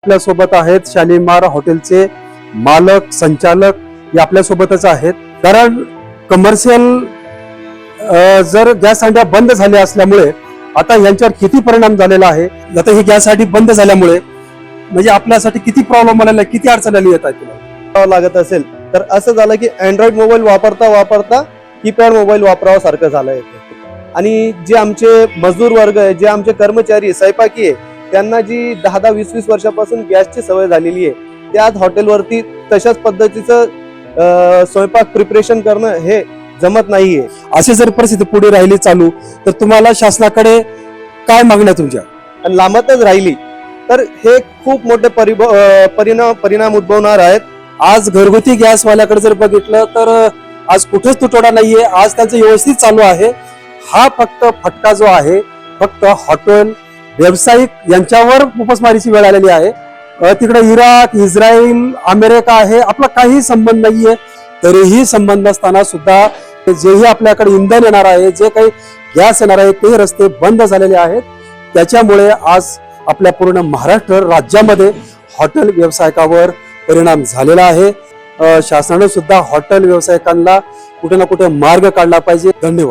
आपल्या सोबत आहेत शालीमार हॉटेलचे मालक संचालक हे आपल्या सोबतच आहेत। कारण कमर्शियल जर गॅस हांड्या बंद झाल्या असल्यामुळे आता यांच्यावर किती परिणाम झालेला आहे। आता ही गॅस हांडी बंद झाल्यामुळे म्हणजे आपल्यासाठी किती प्रॉब्लेम आलेला आहे, किती अडचणी येत आहेत लागत असेल तर असं झालं की अँड्रॉइड मोबाईल वापरता वापरता कीपॅड मोबाईल वापरावा सारखं झालंय। आणि जे आमचे मजदूर वर्ग आहे, जे आमचे कर्मचारी स्वयंपाकी आहे, त्यांना जी 10-20 वर्षापासून गॅसची सवय झालेली आहे, ते आज हॉटेलवरती तशाच पद्धतीचं स्वयंपाक प्रिपरेशन करणं हे जमत नाहीये। अशी जर परिस्थिती पुढे राहिली चालू तर तुम्हाला शासनाकडे काय मागण्या तुमच्या आणि लांबतच राहिली तर हे खूप मोठे परिणाम उद्भवणार आहेत। आज घरगुती गॅसवाल्याकडे जर बघितलं तर आज कुठेच तुटवडा नाहीये, आज त्यांचं व्यवस्थित चालू आहे। हा फक्त फटका जो आहे फक्त हॉटेल व्यावसायिक यांच्यावर उपासमारीची वेळ आलेली आहे। तिकडे इराक, इस्रायल, अमेरिका आहे, आपला काही संबंध नाहीये। तरीही संबंध असताना सुद्धा जेही आपल्याकडे इंधन येणार आहे, जे काही गॅस येणार आहे, ते रस्ते बंद झालेले आहेत। त्याच्यामुळे आज आपल्या पूर्ण महाराष्ट्र राज्यामध्ये हॉटेल व्यावसायिकावर परिणाम झालेला आहे। शासनाने सुद्धा हॉटेल व्यावसायिकांना कुठे ना कुठे मार्ग काढला पाहिजे। धन्यवाद।